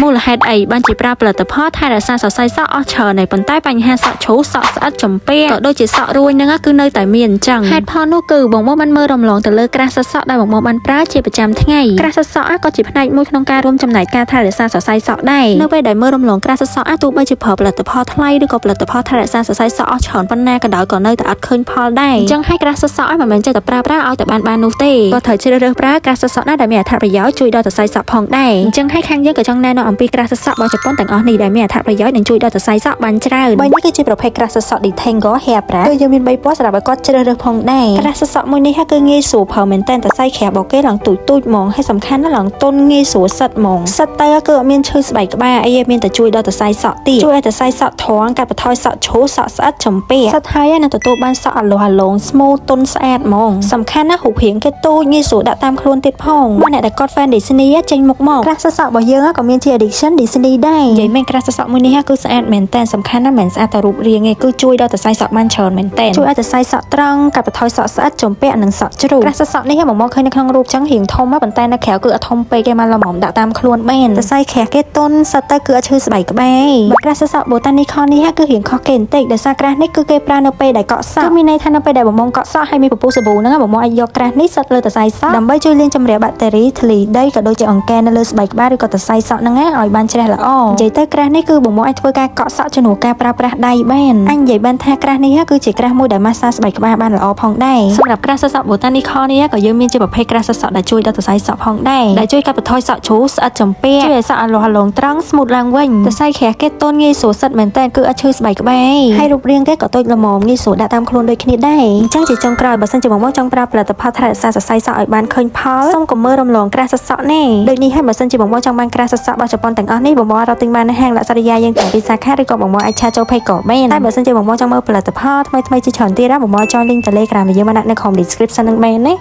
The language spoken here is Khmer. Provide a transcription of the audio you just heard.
មូលហេតុអីបានជាប្រើផលិតផលថែរក្សាសរសៃសក់អស់ច្រើននៃប៉ុន្តែបញ្ហាសក់ឈូសសក់ស្អិតចំពាក៏ដូចជាសក់រួញហ្នឹងគឺនៅតែមានអញ្ចឹងហេតុផលនោះគឺបងមកបានមើលរំលងទៅលើក្រាស់សសក់ដែលបងមកបានប្រើជាប្រចាំថ្ងៃក្រាស់សសក់ក៏ជាផ្នែកមួយក្នុងការរួមចំណែកការថែរក្សាសរសៃសក់ដែរនៅពេលដែលមើលរំលងក្រាស់សសក់ទោះបីជាប្រើផលិតផលថ្លៃឬក៏ផលិតផលថែរក្សាសរសៃសក់អស់ច្រើនប៉ុណ្ណាក៏ដោយក៏នៅតែអត់ឃើញផលដែរអញ្ចឹងហើយក្រាស់សសក់មិនមែនចេះតែប្រើឲ្យតែបាននោះទេក៏ត្រូវជ្រើសរើសប្រើក្រាស់សសក់ដែលមានអត្ថប្រយោជន៍ជួយដល់សរសៃសក់ផងដែរអញ្ចឹងហើយខាងយើងក៏ចង់ណែនាំអំពីក្រាស់សសក់របស់ជប៉ុនទាំងអស់នេះដែលមានអត្ថប្រយោជន៍និងជួយដល់សរសៃសក់បានច្រើនបីនេះគឺជាប្រភេទក្រាស់សសក់ Detangle Hair Brush គឺយើងមាន3ពណ៌សម្រាប់ឲ្យគាត់ជ្រើសរើសផងដែរក្រាស់សសក់មួយនេះគឺងាយស្រួលប្រើមែនតើសរសៃក្រាស់របស់គេឡើងទូចហ្មងហើយសំខាន់ណាស់ឡើងទន់ងាយស្រួលសិតហ្មងសិតទៅគឺអត់មានឈឺស្បែកក្បាលអីទេមានតែជួយដល់សរសៃសក់ទៀតជួយឲ្យសរសៃសក់ត្រង់កាត់បន្ថយសក់ឈូសសក់ស្អិតចំពាសិតហើយនឹងទទួលបានសក់អាឡោះអាឡង smooth ទន់ស្អាតហ្មងសំខាន់ណាស់រូបរាងគេទូចងាយស្រួលដាក់តាមខ្លួនទៀតផងមកអ្នកដែលគាត់ fan Disney ចេញមុខមកក្រាស់សសក់របស់យើងក៏មានជា edition Disney ដែរនិយាយមែនក្រាស់សសក់មួយនេះគឺស្អាតមែនតើសំខាន់ណាស់មិនស្អាតតែរូបរាងទេគឺជួយដល់សរសៃសក់បានច្រើនមែនតើជួយឲ្យសរសៃសក់ត្រង់កាត់បន្ថយសក់ស្អិតចំពាក់និងសក់ជ្រូកក្រាស់សសក់នេះមកឃើញនៅក្នុងរូបចឹងរាងធំប៉ុន្តែនៅក្រៅគឺអត់ធំពេកទេមកល្មមដាក់តាមខ្លួនបានសរសៃក្រាស់គេទន់សិតទៅគឺអត់ឈឺស្បែកក្បាលក្រាស់សសក់ Botanical នេះគឺរាងខុសគេបន្តិចដោយសារក្រាស់នេះគឺគេប្រើនៅពេលដែលកក់សក់គឺមានន័យថានៅពេលដែលបំងកក់សក់ហើយមានពពុះសាប៊ូហ្នឹងបំងអាចយកក្រាស់នេះសិតលើសរសៃសក់ដើម្បីជួយលាងជម្រះបាក់តេរីធ្លីដីក៏ដូចជាអង្កែនៅលើស្បែកក្បាលឬក៏សរសៃសក់ហ្នឹងឲ្យបានជ្រះល្អនិយាយទៅក្រាស់នេះគឺបំងអាចធ្វើការកក់សក់ជំនួសការប្រើប្រាស់ដៃបានអញនិយាយបានថាក្រាស់នេះគឺជាក្រាស់មួយដែលម៉ាស្សាស្បែកក្បាលបានល្អផងដែរសម្រាប់ក្រាស់សសក់ Botanical នេះក៏យើងមានជាប្រភេទក្រាស់សសក់ដែលជួយដល់សរសៃសក់ផងដែរដែលជួយកាត់បន្ថយសក់ជ្រូស្អិតចំពាជួយឲ្យសក់អាឡោះអាឡងត្រង់ smooth ឡើងវិញសរសៃក្រាស់គេទន់ងាយស្រួលសិតមែនតើគឺអត់ឈឺស្បែកក្បាលហើយរូបរាងគេក៏តូចល្មមងាយស្រួលដាក់តាមខ្លួនដូចគ្នាដែរអញ្ចឹងជាចុងក្រោយបើសិនជាបងចង់ប្រើផលិតផលថែរក្សាសរសៃសក់ឲ្យបានឃើញផលសូមកុំមើលរំលងក្រាស់សសក់នេះដូចនេះហើយបើសិនជាបងចង់បានក្រាស់សសក់របស់ជប៉ុនទាំងអស់នេះបងរកទិញបាននៅហាងលក្ខសរិយាយើងទាំងពីរសាខាឬក៏បងអាចឆាចូល page ក៏បានតែបើសិនជាបងចង់មើលផលិតផលថ្មីជាច្រើនទៀតបងចង់ link Telegram យើងមកដាក់នៅក្នុង description នឹងបានណា